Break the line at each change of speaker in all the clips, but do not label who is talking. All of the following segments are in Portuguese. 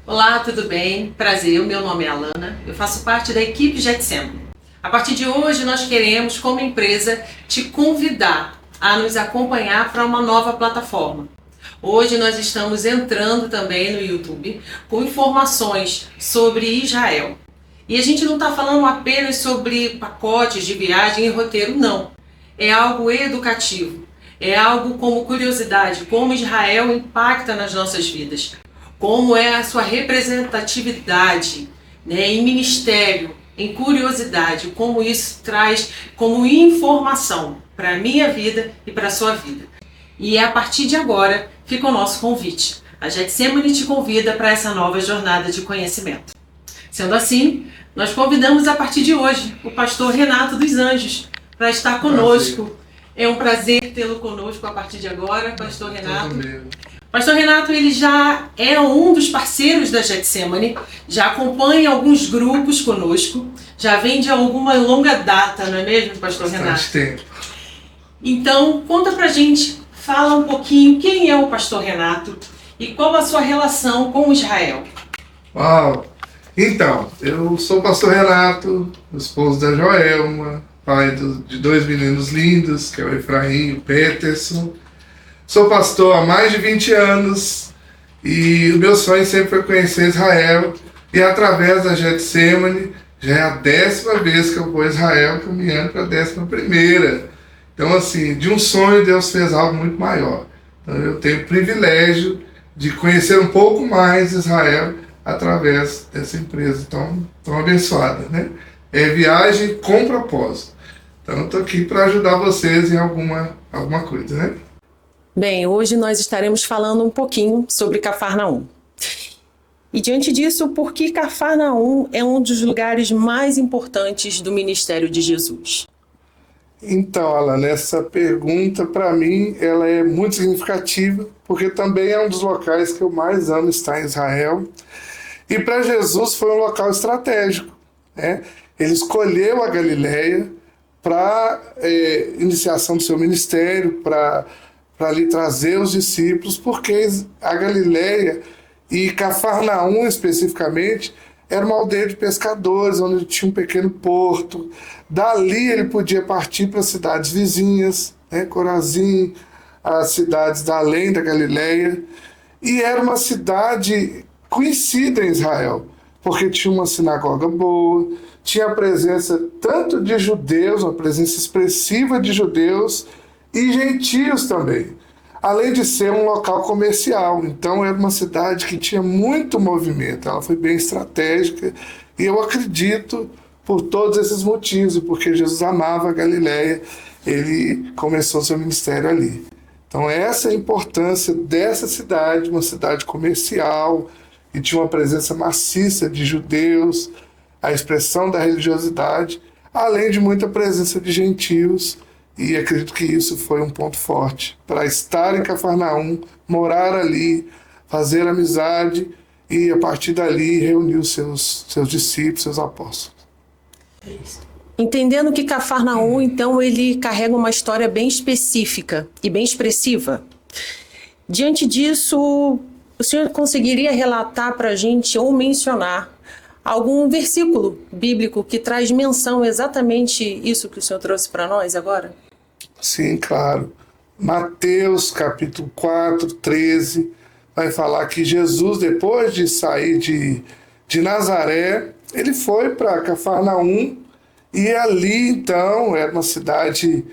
Olá, tudo bem? Prazer, o meu nome é Alana, eu faço parte da equipe Getsemane. A partir de hoje nós queremos, como empresa, te convidar a nos acompanhar para uma nova plataforma. Hoje nós estamos entrando também no YouTube com informações sobre Israel. E a gente não está falando apenas sobre pacotes de viagem e roteiro, não. É algo educativo, é algo como curiosidade, como Israel impacta nas nossas vidas. Como é a sua representatividade, né, em ministério, em curiosidade, como isso traz como informação para a minha vida e para a sua vida. E a partir de agora fica o nosso convite. A Getsemane te convida para essa nova jornada de conhecimento. Sendo assim, nós convidamos a partir de hoje o pastor Renato dos Anjos para estar conosco. É um prazer tê-lo conosco a partir de agora, pastor Renato. Pastor Renato, ele já é um dos parceiros da Getsemane, já acompanha alguns grupos conosco, já vem de alguma longa data, não é mesmo, pastor Renato?
Bastante tempo.
Então, conta pra gente, fala um pouquinho quem é o pastor Renato e qual a sua relação com Israel.
Uau! Então, eu sou o pastor Renato, esposo da Joelma, pai de dois meninos lindos, que é o Efraim e o Peterson. Sou pastor há mais de 20 anos e o meu sonho sempre foi conhecer Israel, e através da Getsemane já é a 10ª vez que eu vou a Israel, caminhando para a 11ª. Então, assim, de um sonho Deus fez algo muito maior. Então, eu tenho o privilégio de conhecer um pouco mais Israel através dessa empresa tão abençoada, né? É viagem com propósito. Então, eu estou aqui para ajudar vocês em alguma coisa, né?
Bem, hoje nós estaremos falando um pouquinho sobre Cafarnaum. E diante disso, por que Cafarnaum é um dos lugares mais importantes do ministério de Jesus?
Então, Alan, essa pergunta, para mim, ela é muito significativa, porque também é um dos locais que eu mais amo estar em Israel. E para Jesus foi um local estratégico, né? Ele escolheu a Galileia para iniciação do seu ministério, para lhe trazer os discípulos, porque a Galileia e Cafarnaum especificamente era uma aldeia de pescadores, onde tinha um pequeno porto. Dali ele podia partir para cidades vizinhas, né, Corazim, as cidades da além da Galileia, e era uma cidade conhecida em Israel, porque tinha uma sinagoga boa, tinha a presença tanto de judeus, uma presença expressiva de judeus, e gentios também, além de ser um local comercial. Então era uma cidade que tinha muito movimento, ela foi bem estratégica, e eu acredito por todos esses motivos, porque Jesus amava a Galileia, ele começou seu ministério ali. Então essa é a importância dessa cidade, uma cidade comercial, e tinha uma presença maciça de judeus, a expressão da religiosidade, além de muita presença de gentios. E acredito que isso foi um ponto forte para estar em Cafarnaum, morar ali, fazer amizade e, a partir dali, reunir os seus discípulos, seus apóstolos.
Entendendo que Cafarnaum, então, ele carrega uma história bem específica e bem expressiva. Diante disso, o senhor conseguiria relatar para a gente ou mencionar algum versículo bíblico que traz menção exatamente isso que o senhor trouxe para nós agora?
Sim, claro. Mateus capítulo 4, 13, vai falar que Jesus, depois de sair de Nazaré, ele foi para Cafarnaum, e ali então era uma cidade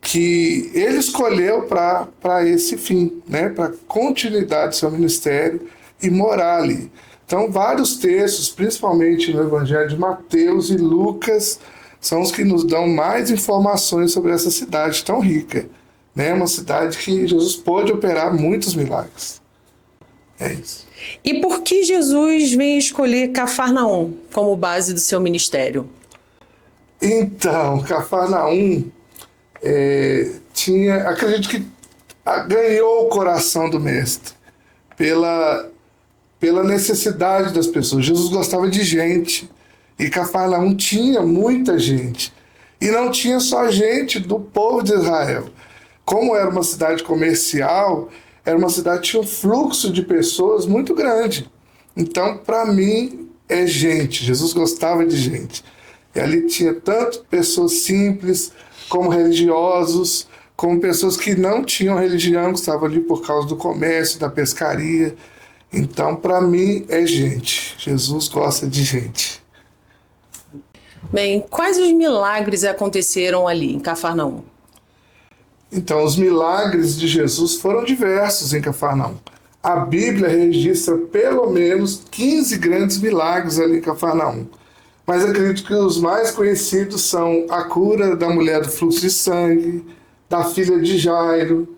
que ele escolheu para esse fim, né? Para continuidade do seu ministério e morar ali. Então vários textos, principalmente no Evangelho de Mateus e Lucas, são os que nos dão mais informações sobre essa cidade tão rica, né? Uma cidade que Jesus pôde operar muitos milagres. É isso.
E por que Jesus veio escolher Cafarnaum como base do seu ministério?
Então, Cafarnaum acredito que ganhou o coração do mestre pela necessidade das pessoas. Jesus gostava de gente, e Cafarnaum tinha muita gente, e não tinha só gente do povo de Israel. Como era uma cidade comercial, era uma cidade que tinha um fluxo de pessoas muito grande. Então, para mim, é gente. Jesus gostava de gente. E ali tinha tanto pessoas simples, como religiosos, como pessoas que não tinham religião, que estavam ali por causa do comércio, da pescaria. Então, para mim, é gente. Jesus gosta de gente.
Bem, quais os milagres aconteceram ali em Cafarnaum?
Então, os milagres de Jesus foram diversos em Cafarnaum. A Bíblia registra pelo menos 15 grandes milagres ali em Cafarnaum. Mas acredito que os mais conhecidos são a cura da mulher do fluxo de sangue, da filha de Jairo,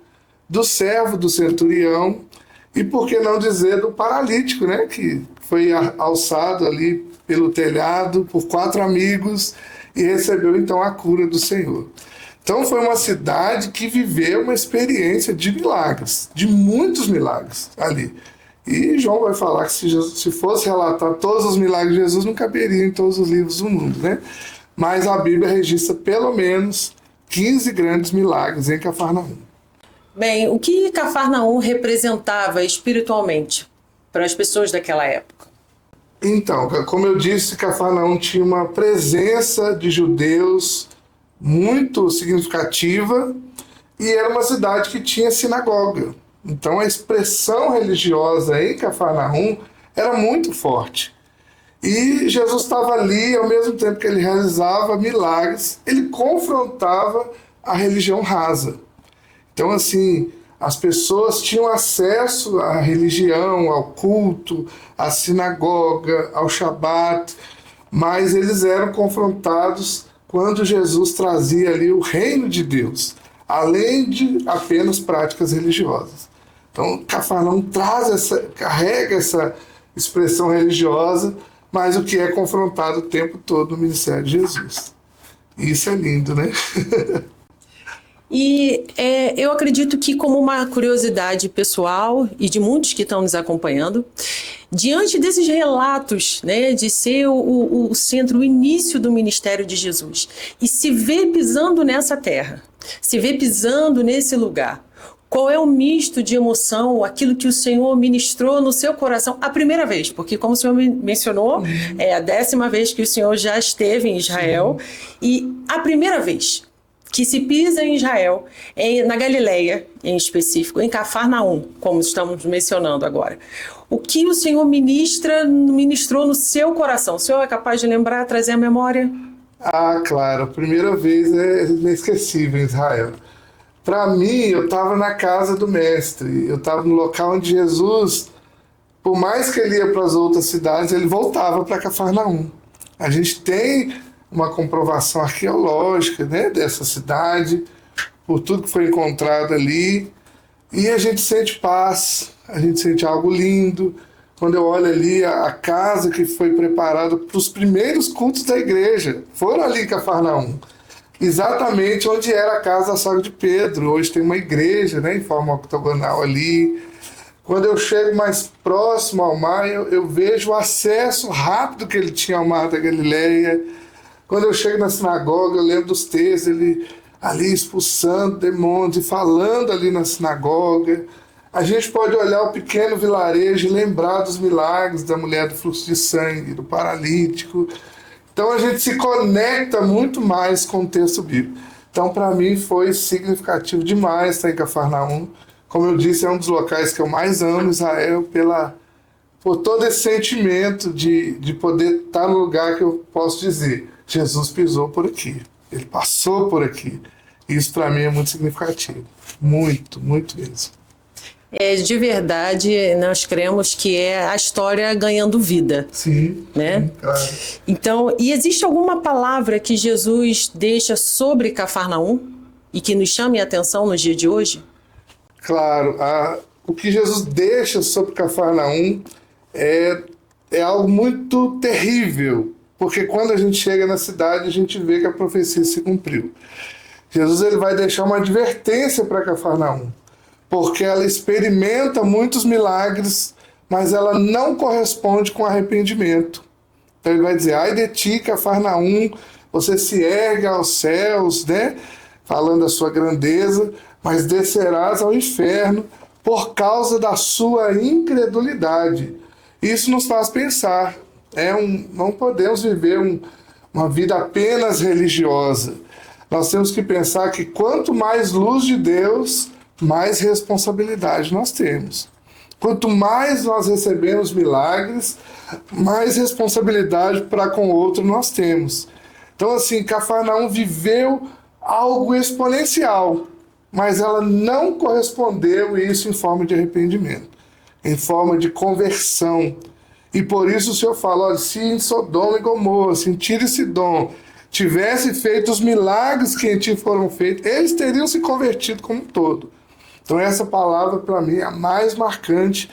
do servo do centurião e, por que não dizer, do paralítico, né, que foi alçado ali pelo telhado por 4 amigos e recebeu então a cura do Senhor. Então foi uma cidade que viveu uma experiência de milagres, de muitos milagres ali. E João vai falar que se fosse relatar todos os milagres de Jesus, não caberia em todos os livros do mundo, né? Mas a Bíblia registra pelo menos 15 grandes milagres em Cafarnaum.
Bem, o que Cafarnaum representava espiritualmente para as pessoas daquela época?
Então, como eu disse, Cafarnaum tinha uma presença de judeus muito significativa e era uma cidade que tinha sinagoga. Então a expressão religiosa em Cafarnaum era muito forte. E Jesus estava ali, ao mesmo tempo que ele realizava milagres, ele confrontava a religião rasa. Então, assim, as pessoas tinham acesso à religião, ao culto, à sinagoga, ao Shabat, mas eles eram confrontados quando Jesus trazia ali o reino de Deus, além de apenas práticas religiosas. Então, Cafarnaum carrega essa expressão religiosa, mas o que é confrontado o tempo todo no ministério de Jesus. E isso é lindo, né?
E eu acredito que, como uma curiosidade pessoal e de muitos que estão nos acompanhando, diante desses relatos, né, de ser o centro, o início do ministério de Jesus, e se ver pisando nessa terra, se ver pisando nesse lugar, qual é o misto de emoção, aquilo que o Senhor ministrou no seu coração a primeira vez? Porque, como o Senhor mencionou, é a 10ª vez que o Senhor já esteve em Israel. E a primeira vez que se pisa em Israel, na Galileia em específico, em Cafarnaum, como estamos mencionando agora. O que o Senhor ministrou no seu coração? O Senhor é capaz de lembrar, trazer à memória?
Ah, claro. A primeira vez é inesquecível em Israel. Para mim, eu estava na casa do mestre, eu estava no local onde Jesus, por mais que ele ia para as outras cidades, ele voltava para Cafarnaum. A gente tem uma comprovação arqueológica, né, dessa cidade, por tudo que foi encontrado ali, e a gente sente paz, a gente sente algo lindo. Quando eu olho ali a casa que foi preparada para os primeiros cultos da igreja, foram ali em Cafarnaum. Exatamente onde era a casa da sogra de Pedro. Hoje tem uma igreja, né, em forma octogonal ali. Quando eu chego mais próximo ao mar, eu vejo o acesso rápido que ele tinha ao mar da Galileia. Quando eu chego na sinagoga, eu lembro dos textos, ele ali expulsando demônios e falando ali na sinagoga. A gente pode olhar o pequeno vilarejo e lembrar dos milagres da mulher do fluxo de sangue, do paralítico. Então a gente se conecta muito mais com o texto bíblico. Então, para mim, foi significativo demais estar em Cafarnaum. Como eu disse, é um dos locais que eu mais amo Israel, por todo esse sentimento de poder estar no lugar que eu posso dizer: Jesus pisou por aqui, ele passou por aqui. Isso, para mim, é muito significativo. Muito, muito mesmo.
De verdade, nós cremos que é a história ganhando vida.
Sim,
né?
sim, claro.
Então, e existe alguma palavra que Jesus deixa sobre Cafarnaum e que nos chame a atenção no dia de hoje?
Claro, o que Jesus deixa sobre Cafarnaum é algo muito terrível, porque quando a gente chega na cidade, a gente vê que a profecia se cumpriu. Jesus ele vai deixar uma advertência para Cafarnaum, porque ela experimenta muitos milagres, mas ela não corresponde com arrependimento. Então ele vai dizer: ai de ti, Cafarnaum, você se ergue aos céus, né? Falando da sua grandeza, mas descerás ao inferno por causa da sua incredulidade. Isso nos faz pensar. Não podemos viver uma vida apenas religiosa. Nós temos que pensar que quanto mais luz de Deus, mais responsabilidade nós temos. Quanto mais nós recebemos milagres, mais responsabilidade para com o outro nós temos. Então, assim, Cafarnaum viveu algo exponencial, mas ela não correspondeu isso em forma de arrependimento, em forma de conversão. E por isso o Senhor fala, olha, se em Sodoma e Gomorra, se em Tiro e Sidom, tivesse feito os milagres que em ti foram feitos, eles teriam se convertido como um todo. Então essa palavra para mim é a mais marcante,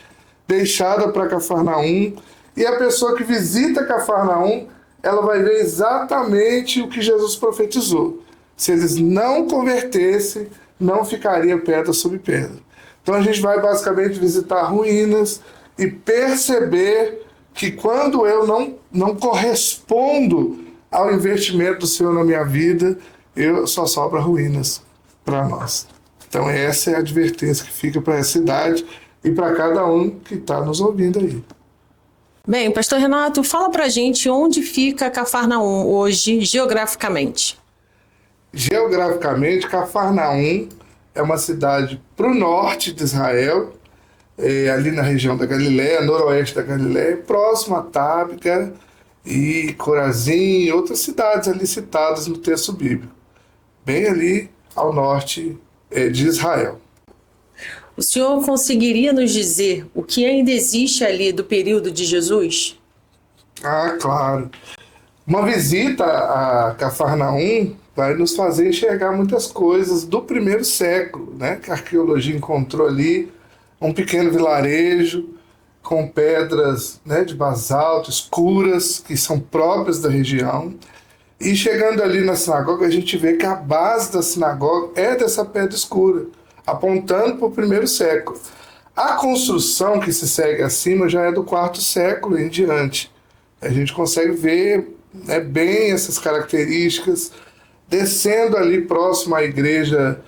deixada para Cafarnaum. E a pessoa que visita Cafarnaum, ela vai ver exatamente o que Jesus profetizou. Se eles não convertessem, não ficaria pedra sobre pedra. Então a gente vai basicamente visitar ruínas e perceber que quando eu não correspondo ao investimento do Senhor na minha vida, só sobra ruínas para nós. Então essa é a advertência que fica para essa idade e para cada um que está nos ouvindo aí.
Bem, pastor Renato, fala pra gente onde fica Cafarnaum hoje, geograficamente.
Geograficamente, Cafarnaum é uma cidade para o norte de Israel, ali na região da Galiléia, noroeste da Galiléia, próximo a Tábega e Corazim e outras cidades ali citadas no texto bíblico, bem ali ao norte de Israel.
O senhor conseguiria nos dizer o que ainda existe ali do período de Jesus?
Ah, claro. Uma visita a Cafarnaum vai nos fazer enxergar muitas coisas do primeiro século, né? Que a arqueologia encontrou ali um pequeno vilarejo com pedras, né, de basalto escuras, que são próprias da região. E chegando ali na sinagoga, a gente vê que a base da sinagoga é dessa pedra escura, apontando para o primeiro século. A construção que se segue acima já é do quarto século em diante. A gente consegue ver, né, bem essas características. Descendo ali próximo à igreja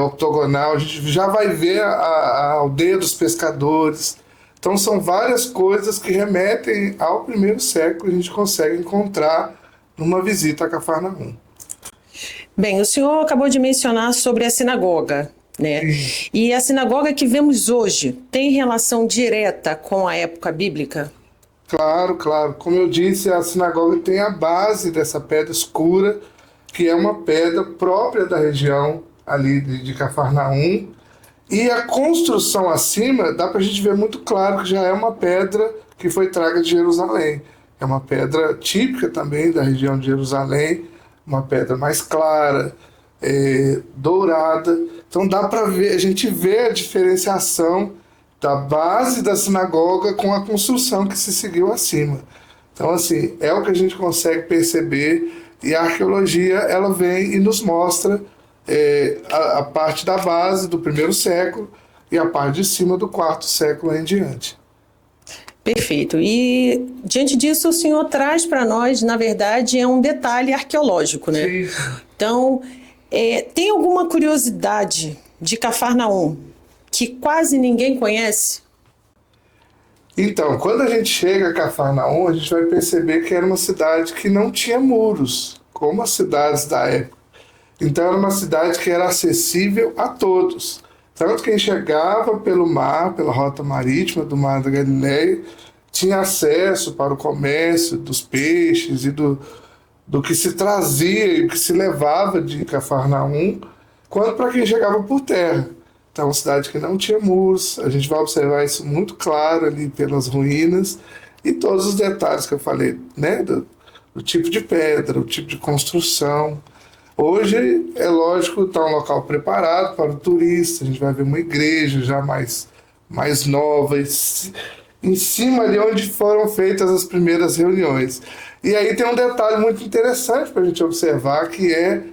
octogonal, a gente já vai ver a aldeia dos pescadores. Então são várias coisas que remetem ao primeiro século e a gente consegue encontrar numa visita a Cafarnaum.
Bem, o senhor acabou de mencionar sobre a sinagoga, né? E a sinagoga que vemos hoje tem relação direta com a época bíblica?
Claro, claro. Como eu disse, a sinagoga tem a base dessa pedra escura, que é uma pedra própria da região ali de Cafarnaum. E a construção acima, dá para a gente ver muito claro que já é uma pedra que foi traga de Jerusalém. É uma pedra típica também da região de Jerusalém, uma pedra mais clara, dourada. Então dá para ver, a gente vê a diferenciação da base da sinagoga com a construção que se seguiu acima. Então, assim, é o que a gente consegue perceber, e a arqueologia, ela vem e nos mostra a parte da base do primeiro século e a parte de cima do quarto século em diante.
Perfeito. E, diante disso, o senhor traz para nós, na verdade, um detalhe arqueológico, né?
Sim.
Então, tem alguma curiosidade de Cafarnaum que quase ninguém conhece?
Então, quando a gente chega a Cafarnaum, a gente vai perceber que era uma cidade que não tinha muros, como as cidades da época. Então, era uma cidade que era acessível a todos. Tanto quem chegava pelo mar, pela rota marítima do Mar da Galileia, tinha acesso para o comércio dos peixes e do que se trazia e o que se levava de Cafarnaum, quanto para quem chegava por terra. Então, uma cidade que não tinha muros, a gente vai observar isso muito claro ali pelas ruínas e todos os detalhes que eu falei, né? Do tipo de pedra, o tipo de construção. Hoje, é lógico, está um local preparado para o turista, a gente vai ver uma igreja já mais nova, em cima ali onde foram feitas as primeiras reuniões. E aí tem um detalhe muito interessante para a gente observar, que é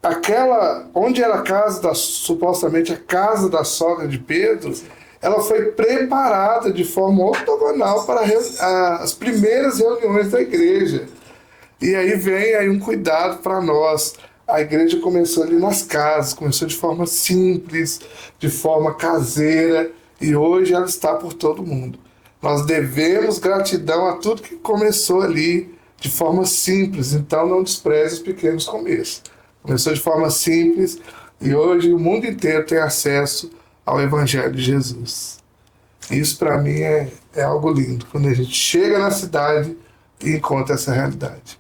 aquela, onde era a casa supostamente a casa da sogra de Pedro, ela foi preparada de forma ortogonal para as primeiras reuniões da igreja. E aí vem aí um cuidado para nós. A igreja começou ali nas casas, começou de forma simples, de forma caseira, e hoje ela está por todo mundo. Nós devemos gratidão a tudo que começou ali de forma simples, então não despreze os pequenos começos. Começou de forma simples e hoje o mundo inteiro tem acesso ao Evangelho de Jesus. Isso para mim é algo lindo, quando a gente chega na cidade e encontra essa realidade.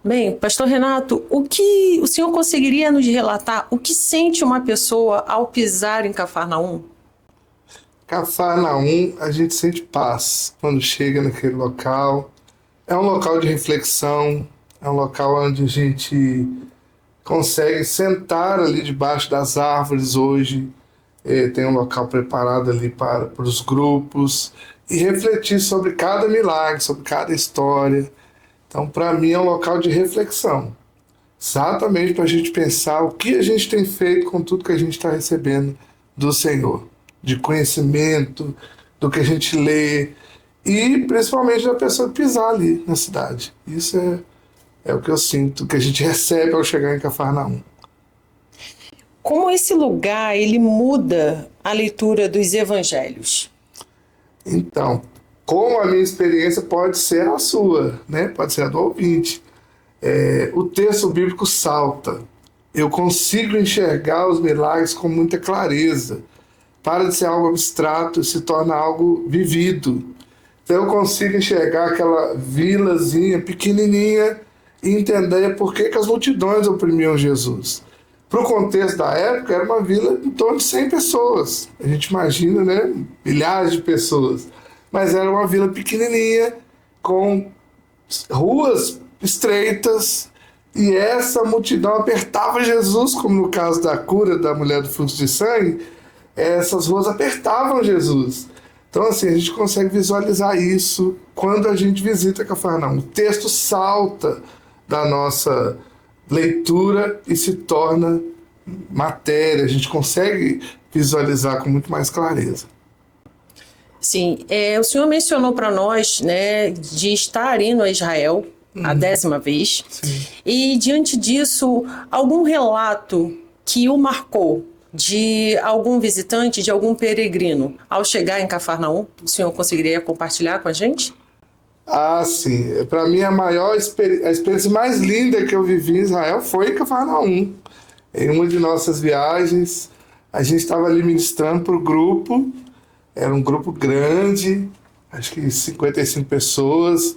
Bem, pastor Renato, o que o senhor conseguiria nos relatar o que sente uma pessoa ao pisar em Cafarnaum?
Cafarnaum, a gente sente paz quando chega naquele local. É um local de reflexão, é um local onde a gente consegue sentar ali debaixo das árvores hoje. Tem um local preparado ali para os grupos e refletir sobre cada milagre, sobre cada história. Então, para mim, é um local de reflexão. Exatamente para a gente pensar o que a gente tem feito com tudo que a gente está recebendo do Senhor. De conhecimento, do que a gente lê e principalmente da pessoa pisar ali na cidade. Isso é o que eu sinto, que a gente recebe ao chegar em Cafarnaum.
Como esse lugar ele muda a leitura dos evangelhos?
Então, como a minha experiência pode ser a sua, né? Pode ser a do ouvinte. O texto bíblico salta. Eu consigo enxergar os milagres com muita clareza. Para de ser algo abstrato e se torna algo vivido. Então eu consigo enxergar aquela vilazinha pequenininha e entender por que as multidões oprimiam Jesus. Para o contexto da época, era uma vila em torno de 100 pessoas. A gente imagina, né? Milhares de pessoas. Mas era uma vila pequenininha, com ruas estreitas, e essa multidão apertava Jesus, como no caso da cura da mulher do fluxo de sangue, essas ruas apertavam Jesus. Então, assim, a gente consegue visualizar isso quando a gente visita Cafarnaum. O texto salta da nossa leitura e se torna matéria. A gente consegue visualizar com muito mais clareza.
Sim, o senhor mencionou para nós, né, de estar indo a Israel a 10ª vez.
Sim.
E, diante disso, algum relato que o marcou de algum visitante, de algum peregrino, ao chegar em Cafarnaum, o senhor conseguiria compartilhar com a gente?
Ah, sim. Para mim, a experiência mais linda que eu vivi em Israel foi em Cafarnaum. Em uma de nossas viagens, a gente estava ali ministrando para o grupo. Era um grupo grande, acho que 55 pessoas.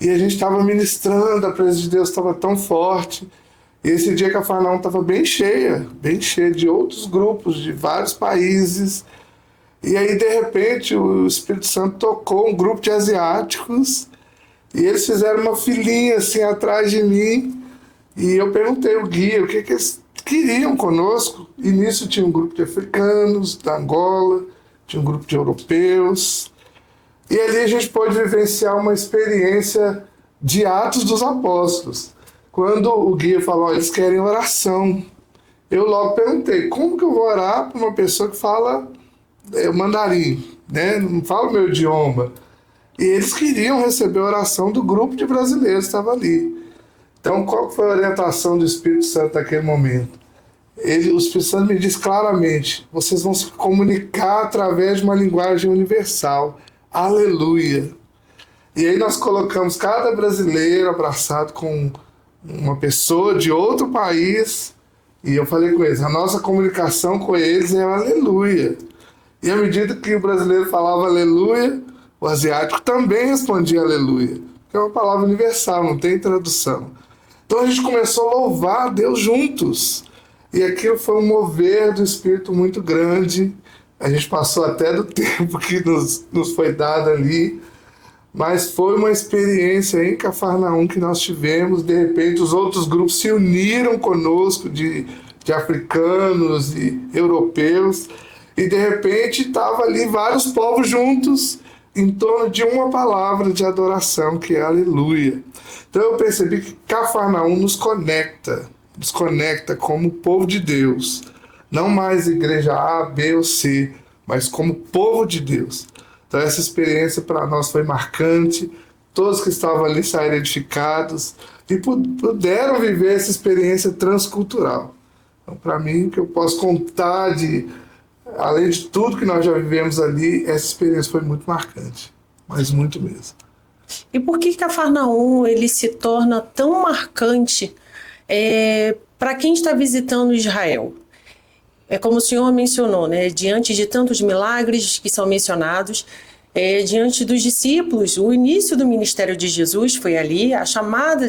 E a gente estava ministrando, a presença de Deus estava tão forte. E esse dia Cafarnaum estava bem cheia de outros grupos, de vários países. E aí, de repente, o Espírito Santo tocou um grupo de asiáticos e eles fizeram uma filinha assim atrás de mim. E eu perguntei ao guia o que eles queriam conosco. E nisso tinha um grupo de africanos, da Angola, tinha um grupo de europeus. E ali a gente pôde vivenciar uma experiência de Atos dos Apóstolos. Quando o guia falou, eles querem oração. Eu logo perguntei, como que eu vou orar para uma pessoa que fala mandarim, né? Não fala o meu idioma? E eles queriam receber a oração do grupo de brasileiros que estava ali. Então, qual foi a orientação do Espírito Santo naquele momento? O Espírito Santo me diz claramente, vocês vão se comunicar através de uma linguagem universal. Aleluia! E aí nós colocamos cada brasileiro abraçado com uma pessoa de outro país, e eu falei com eles, a nossa comunicação com eles é aleluia. E à medida que o brasileiro falava aleluia, o asiático também respondia aleluia, que é uma palavra universal, não tem tradução. Então a gente começou a louvar a Deus juntos, e aquilo foi um mover do Espírito muito grande. A gente passou até do tempo que nos foi dado ali, mas foi uma experiência em Cafarnaum que nós tivemos. De repente, os outros grupos se uniram conosco, de africanos e europeus, e de repente estava ali vários povos juntos em torno de uma palavra de adoração, que é aleluia. Então eu percebi que Cafarnaum nos conecta como povo de Deus, não mais igreja A, B ou C, mas como povo de Deus. Então essa experiência para nós foi marcante, todos que estavam ali saíram edificados e puderam viver essa experiência transcultural. Então, para mim, o que eu posso contar de além de tudo que nós já vivemos ali, essa experiência foi muito marcante, mas muito mesmo.
E por que Cafarnaum ele se torna tão marcante para quem está visitando Israel? É como o senhor mencionou, né? Diante de tantos milagres que são mencionados, diante dos discípulos, o início do ministério de Jesus foi ali, a chamada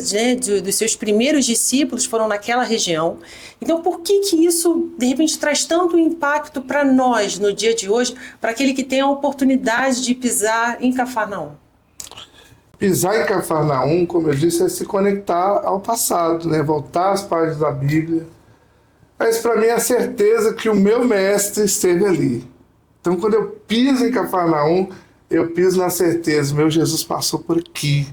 dos seus primeiros discípulos foram naquela região. Então, por que isso, de repente, traz tanto impacto para nós no dia de hoje, para aquele que tem a oportunidade de pisar em Cafarnaum?
Pisar em Cafarnaum, como eu disse, é se conectar ao passado, né? Voltar às páginas da Bíblia. Mas para mim é a certeza que o meu mestre esteve ali. Então, quando eu piso em Cafarnaum, eu piso na certeza, meu Jesus passou por aqui.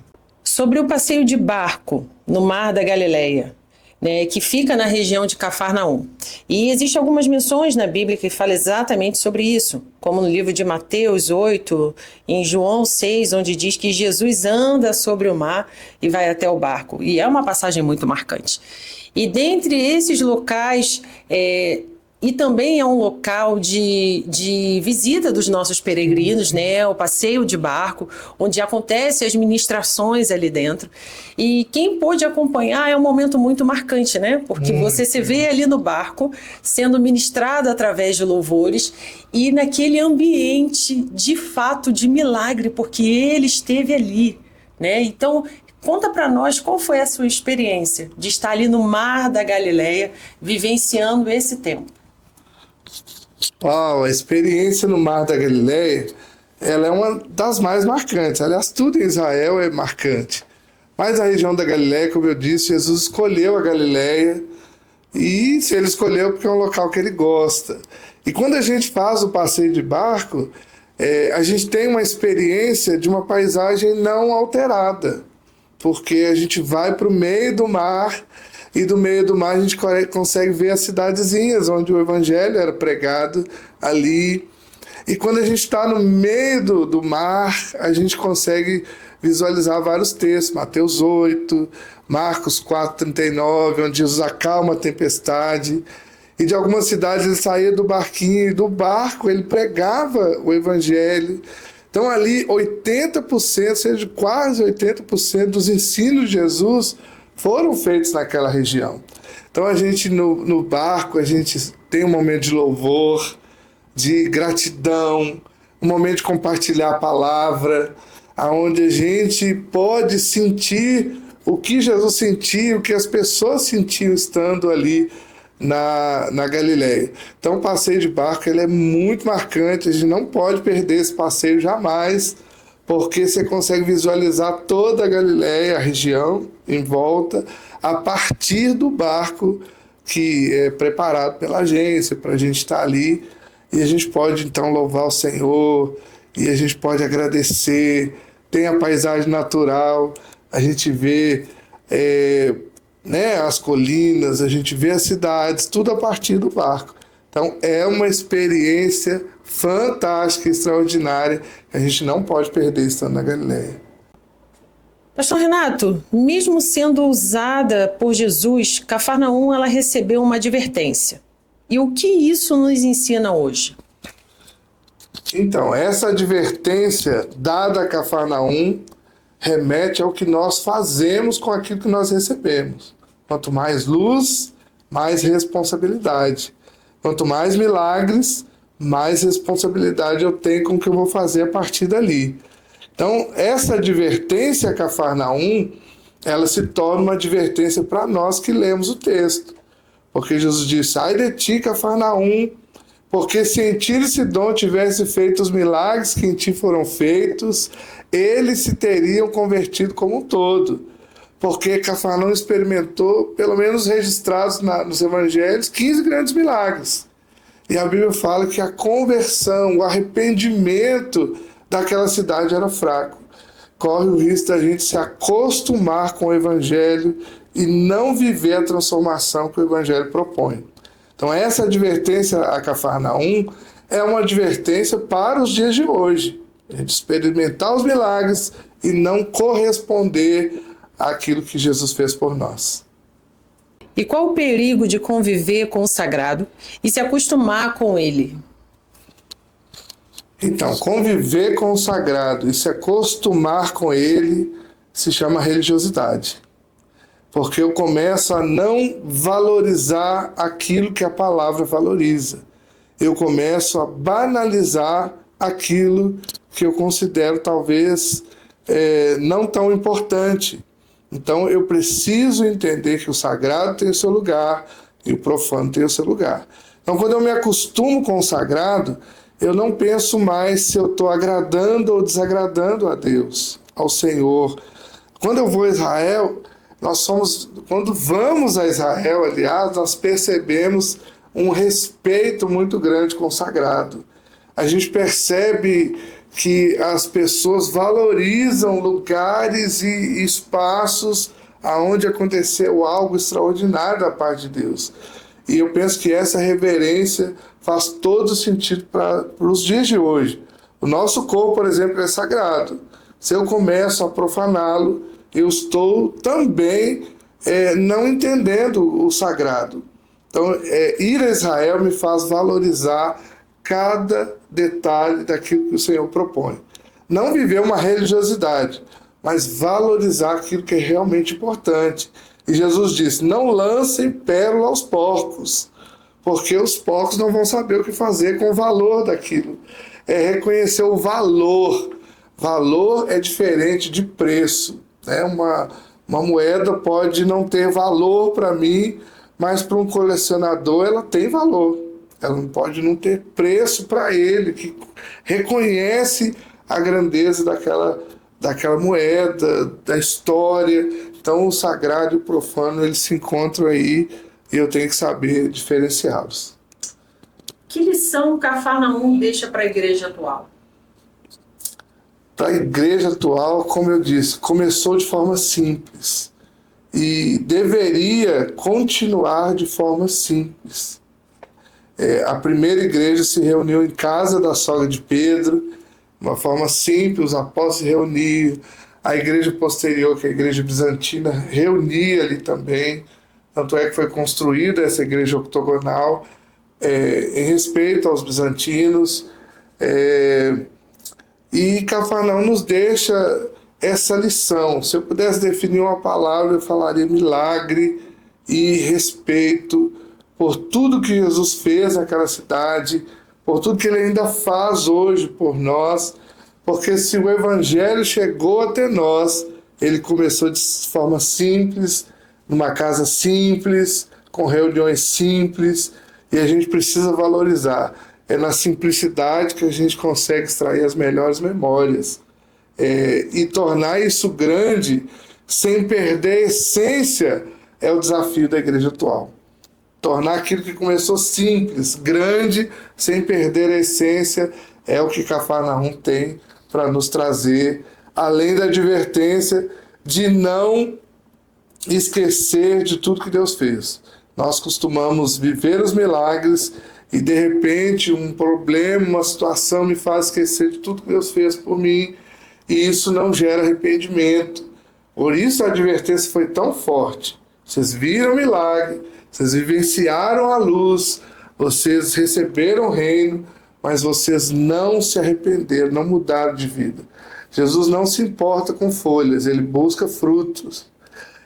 Sobre o passeio de barco no Mar da Galileia, né, que fica na região de Cafarnaum. E existem algumas menções na Bíblia que falam exatamente sobre isso, como no livro de Mateus 8, em João 6, onde diz que Jesus anda sobre o mar e vai até o barco. E é uma passagem muito marcante. E dentre esses locais, e também é um local de visita dos nossos peregrinos, né? O passeio de barco, onde acontecem as ministrações ali dentro. E quem pôde acompanhar é um momento muito marcante, né? Porque você se vê ali no barco, sendo ministrado através de louvores e naquele ambiente, de fato, de milagre, porque ele esteve ali, né? Então, conta para nós qual foi a sua experiência de estar ali no Mar da Galileia, vivenciando esse tempo.
A experiência no Mar da Galileia, ela é uma das mais marcantes. Aliás, tudo em Israel é marcante. Mas a região da Galileia, como eu disse, Jesus escolheu a Galileia, e se ele escolheu porque é um local que ele gosta. E quando a gente faz o passeio de barco, a gente tem uma experiência de uma paisagem não alterada, porque a gente vai para o meio do mar, e do meio do mar a gente consegue ver as cidadezinhas onde o evangelho era pregado ali. E quando a gente está no meio do mar, a gente consegue visualizar vários textos. Mateus 8, Marcos 4:39, onde Jesus acalma a tempestade. E de algumas cidades ele saía do barquinho, e do barco ele pregava o evangelho. Então ali 80%, seja quase 80% dos ensinos de Jesus foram feitos naquela região. Então a gente no barco, a gente tem um momento de louvor, de gratidão, um momento de compartilhar a palavra, onde a gente pode sentir o que Jesus sentiu, o que as pessoas sentiam estando ali na Galileia. Então o passeio de barco ele é muito marcante, a gente não pode perder esse passeio jamais, porque você consegue visualizar toda a Galileia, a região em volta, a partir do barco que é preparado pela agência para a gente estar ali. E a gente pode então louvar o Senhor, e a gente pode agradecer. Tem a paisagem natural, a gente vê as colinas, a gente vê as cidades, tudo a partir do barco. Então é uma experiência fantástica, extraordinária, que a gente não pode perder estando na Galileia.
Pastor Renato, mesmo sendo usada por Jesus, Cafarnaum ela recebeu uma advertência. E o que isso nos ensina hoje?
Então, essa advertência dada a Cafarnaum remete ao que nós fazemos com aquilo que nós recebemos. Quanto mais luz, mais responsabilidade. Quanto mais milagres, mais responsabilidade eu tenho com o que eu vou fazer a partir dali. Então, essa advertência a Cafarnaum, ela se torna uma advertência para nós que lemos o texto. Porque Jesus disse, ai de ti, Cafarnaum, porque se em Tiro e Sidom tivesse feito os milagres que em ti foram feitos, eles se teriam convertido como um todo. Porque Cafarnaum experimentou, pelo menos registrados nos evangelhos, 15 grandes milagres. E a Bíblia fala que a conversão, o arrependimento daquela cidade era fraco. Corre o risco da gente se acostumar com o evangelho e não viver a transformação que o evangelho propõe. Então essa advertência a Cafarnaum é uma advertência para os dias de hoje. A gente experimentar os milagres e não corresponder àquilo que Jesus fez por nós.
E qual o perigo de conviver com o sagrado e se acostumar com ele?
Então, conviver com o sagrado e se acostumar com ele se chama religiosidade. Porque eu começo a não valorizar aquilo que a palavra valoriza. Eu começo a banalizar aquilo que eu considero talvez não tão importante. Então eu preciso entender que o sagrado tem o seu lugar e o profano tem o seu lugar. Então quando eu me acostumo com o sagrado, eu não penso mais se eu estou agradando ou desagradando a Deus, ao Senhor. Quando eu vou a Israel, quando vamos a Israel, aliás, nós percebemos um respeito muito grande com o sagrado. A gente percebe que as pessoas valorizam lugares e espaços onde aconteceu algo extraordinário da parte de Deus. E eu penso que essa reverência faz todo sentido para os dias de hoje. O nosso corpo, por exemplo, é sagrado. Se eu começo a profaná-lo, eu estou também não entendendo o sagrado. Então, ir a Israel me faz valorizar cada detalhe daquilo que o Senhor propõe. Não viver uma religiosidade, mas valorizar aquilo que é realmente importante. E Jesus disse, não lancem pérola aos porcos, porque os porcos não vão saber o que fazer com o valor daquilo. É reconhecer o valor. Valor é diferente de preço. Uma moeda pode não ter valor para mim, mas para um colecionador ela tem valor. Ela não pode não ter preço para ele, que reconhece a grandeza daquela moeda, da história. Então o sagrado e o profano eles se encontram aí e eu tenho que saber diferenciá-los.
Que lição Cafarnaum deixa para a igreja atual?
Para a igreja atual, como eu disse, começou de forma simples e deveria continuar de forma simples. A primeira igreja se reuniu em casa da sogra de Pedro, de uma forma simples, os apóstolos se reuniam, a igreja posterior, que é a igreja bizantina, reunia ali também, tanto é que foi construída essa igreja octogonal em respeito aos bizantinos, e Cafarnaum nos deixa essa lição. Se eu pudesse definir uma palavra, eu falaria milagre e respeito por tudo que Jesus fez naquela cidade, por tudo que ele ainda faz hoje por nós, porque se o evangelho chegou até nós, ele começou de forma simples, numa casa simples, com reuniões simples, e a gente precisa valorizar. É na simplicidade que a gente consegue extrair as melhores memórias. E tornar isso grande, sem perder a essência, é o desafio da igreja atual. Tornar aquilo que começou simples, grande, sem perder a essência, é o que Cafarnaum tem para nos trazer, além da advertência de não esquecer de tudo que Deus fez. Nós costumamos viver os milagres e de repente um problema, uma situação me faz esquecer de tudo que Deus fez por mim e isso não gera arrependimento. Por isso a advertência foi tão forte. Vocês viram o milagre, vocês vivenciaram a luz, vocês receberam o reino, mas vocês não se arrependeram, não mudaram de vida. Jesus não se importa com folhas, ele busca frutos.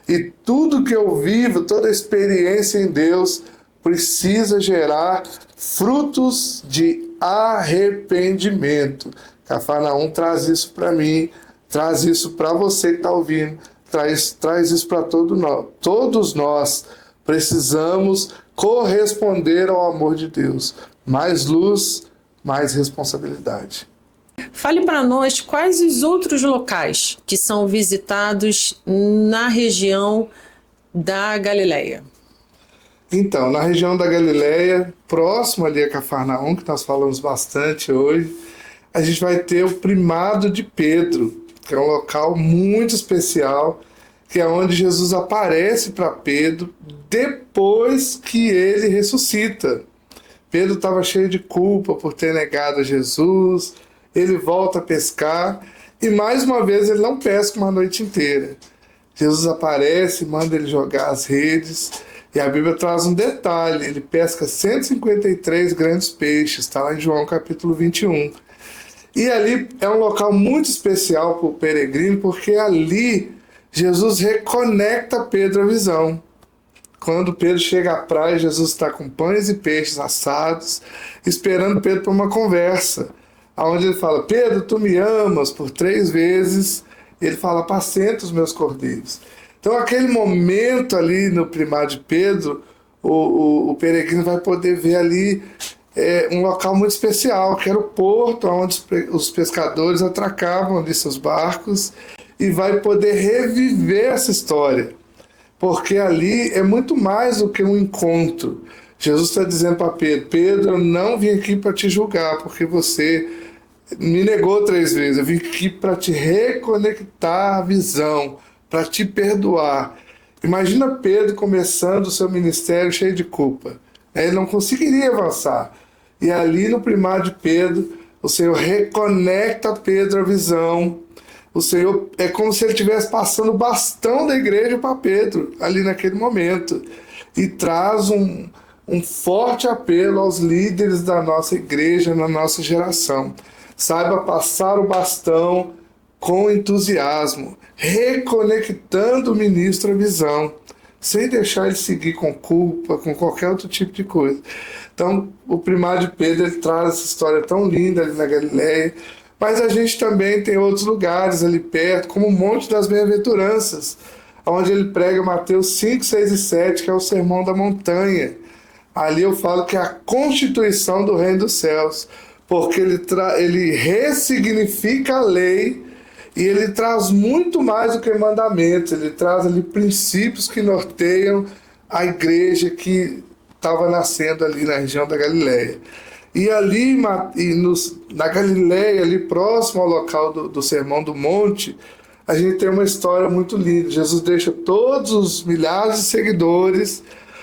E tudo que eu vivo, toda experiência em Deus, precisa gerar frutos de arrependimento. Cafarnaum traz isso para mim, traz isso para você que está ouvindo, traz isso para todos nós. Precisamos corresponder ao amor de Deus. Mais luz, mais responsabilidade.
Fale para nós quais os outros locais que são visitados na região da Galileia.
Então, na região da Galileia, próximo ali a Cafarnaum, que nós falamos bastante hoje, a gente vai ter o primado de Pedro, que é um local muito especial, que é onde Jesus aparece para Pedro depois que ele ressuscita. Pedro estava cheio de culpa por ter negado a Jesus, ele volta a pescar e mais uma vez ele não pesca uma noite inteira. Jesus aparece, manda ele jogar as redes e a Bíblia traz um detalhe, ele pesca 153 grandes peixes, está lá em João capítulo 21. E ali é um local muito especial para o peregrino, porque ali Jesus reconecta Pedro à visão. Quando Pedro chega à praia, Jesus está com pães e peixes assados, esperando Pedro para uma conversa, onde ele fala: Pedro, tu me amas, por 3 vezes. Ele fala: apacenta os meus cordeiros. Então, aquele momento ali no primar de Pedro, o peregrino vai poder ver ali um local muito especial, que era o porto onde os pescadores atracavam ali seus barcos, e vai poder reviver essa história, porque ali é muito mais do que um encontro. Jesus está dizendo para Pedro: Pedro, eu não vim aqui para te julgar, porque você me negou 3 vezes. Eu vim aqui para te reconectar a visão, para te perdoar. Imagina Pedro começando o seu ministério cheio de culpa. Ele não conseguiria avançar. E ali no primar de Pedro, o Senhor reconecta Pedro à visão. O Senhor é como se ele estivesse passando o bastão da igreja para Pedro, ali naquele momento. E traz um forte apelo aos líderes da nossa igreja, na nossa geração. Saiba passar o bastão com entusiasmo, reconectando o ministro à visão, sem deixar ele seguir com culpa, com qualquer outro tipo de coisa. Então, o primar de Pedro, ele traz essa história tão linda ali na Galileia, mas a gente também tem outros lugares ali perto, como o Monte das Bem-aventuranças, onde ele prega Mateus 5, 6 e 7, que é o Sermão da Montanha. Ali eu falo que é a constituição do reino dos céus, porque ele ressignifica a lei e ele traz muito mais do que mandamentos. Ele traz ali princípios que norteiam a igreja que estava nascendo ali na região da Galileia. E ali na Galileia, ali próximo ao local do Sermão do Monte, a gente tem uma história muito linda. Jesus deixa todos os milhares de seguidores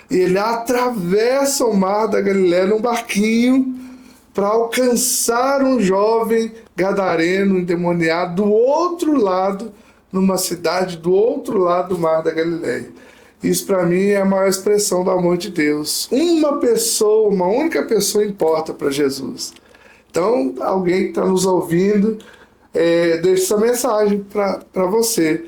e ele atravessa o mar da Galileia num barquinho para alcançar um jovem gadareno endemoniado do outro lado, numa cidade do outro lado do mar da Galileia. Isso para mim é a maior expressão do amor de Deus. Uma única pessoa importa para Jesus. Então, alguém que está nos ouvindo, deixa essa mensagem para você.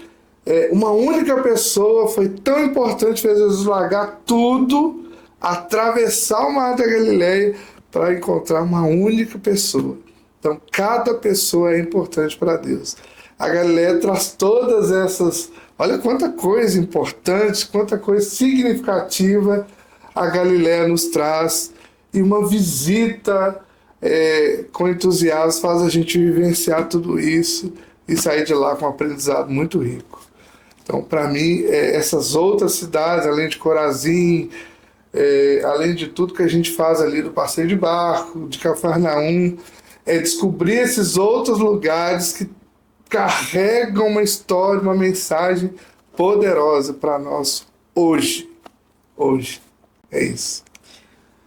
Uma única pessoa foi tão importante, fez Jesus largar tudo, atravessar o mar da Galileia para encontrar uma única pessoa. Então, cada pessoa é importante para Deus. A Galileia traz todas essas... Olha quanta coisa importante, quanta coisa significativa a Galileia nos traz. E uma visita com entusiasmo faz a gente vivenciar tudo isso e sair de lá com um aprendizado muito rico. Então, para mim, essas outras cidades, além de Corazim, além de tudo que a gente faz ali do passeio de barco, de Cafarnaum, descobrir esses outros lugares que carregam uma história, uma mensagem poderosa para nós hoje. Hoje. É isso.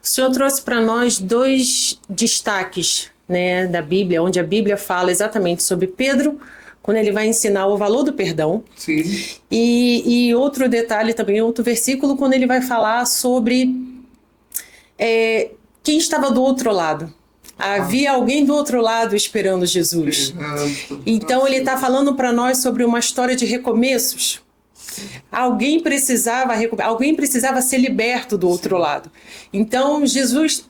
O senhor trouxe para nós 2 destaques, né, da Bíblia, onde a Bíblia fala exatamente sobre Pedro, quando ele vai ensinar o valor do perdão.
Sim.
E outro detalhe também, outro versículo, quando ele vai falar sobre quem estava do outro lado. Havia alguém do outro lado esperando Jesus. Então ele está falando para nós sobre uma história de recomeços. Alguém precisava ser liberto do outro lado. Então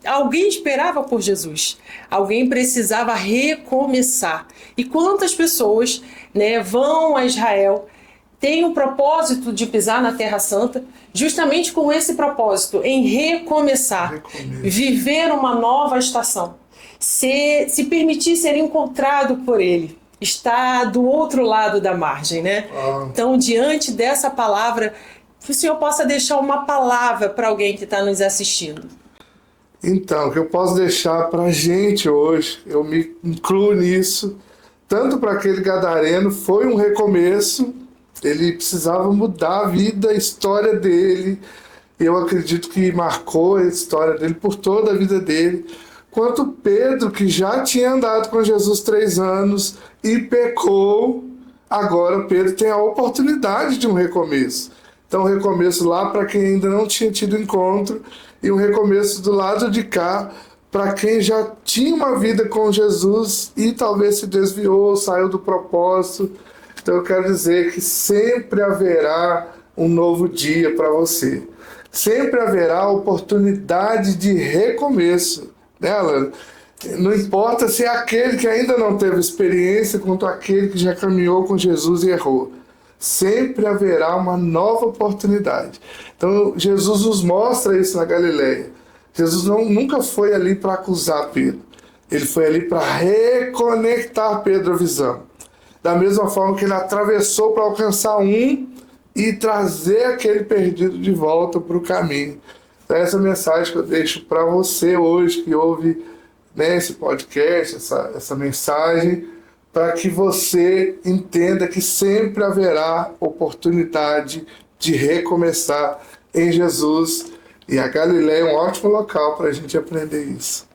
alguém esperava por Jesus. Alguém precisava recomeçar. E quantas pessoas, né, vão a Israel, têm o propósito de pisar na Terra Santa, justamente com esse propósito, em recomeçar, viver uma nova estação, se permitir ser encontrado por Ele, estar do outro lado da margem, né? Então, diante dessa palavra, que o Senhor possa deixar uma palavra para alguém que está nos assistindo.
Então, o que eu posso deixar para a gente hoje, eu me incluo nisso, tanto para aquele gadareno, foi um recomeço, ele precisava mudar a vida, a história dele, eu acredito que marcou a história dele por toda a vida dele, quanto Pedro, que já tinha andado com Jesus 3 anos e pecou, agora Pedro tem a oportunidade de um recomeço. Então, um recomeço lá para quem ainda não tinha tido encontro e um recomeço do lado de cá para quem já tinha uma vida com Jesus e talvez se desviou, saiu do propósito. Então eu quero dizer que sempre haverá um novo dia para você. Sempre haverá oportunidade de recomeço, né, Alana? Não importa se é aquele que ainda não teve experiência quanto aquele que já caminhou com Jesus e errou. Sempre haverá uma nova oportunidade. Então Jesus nos mostra isso na Galileia. Jesus nunca foi ali para acusar Pedro. Ele foi ali para reconectar Pedro à visão. Da mesma forma que ele atravessou para alcançar um e trazer aquele perdido de volta para o caminho. Então, essa mensagem que eu deixo para você hoje, que ouve, né, esse podcast, essa mensagem, para que você entenda que sempre haverá oportunidade de recomeçar em Jesus. E a Galileia é um ótimo local para a gente aprender isso.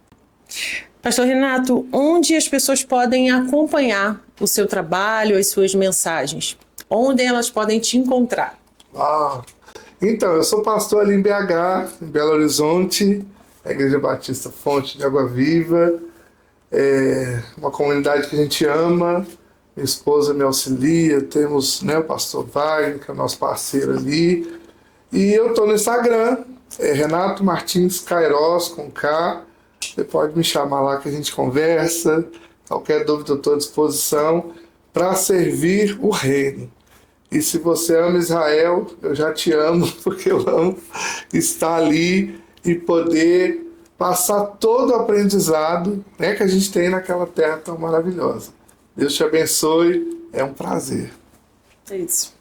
Pastor Renato, onde as pessoas podem acompanhar o seu trabalho, as suas mensagens? Onde elas podem te encontrar?
Então, eu sou pastor ali em BH, em Belo Horizonte, a Igreja Batista Fonte de Água Viva, uma comunidade que a gente ama, minha esposa me auxilia, temos, né, o pastor Wagner, que é o nosso parceiro ali, e eu estou no Instagram, Renato Martins Queiroz, com K, você pode me chamar lá que a gente conversa, qualquer dúvida eu estou à disposição para servir o reino. E se você ama Israel, eu já te amo, porque eu amo estar ali e poder passar todo o aprendizado, né, que a gente tem naquela terra tão maravilhosa. Deus te abençoe, é um prazer.
É isso.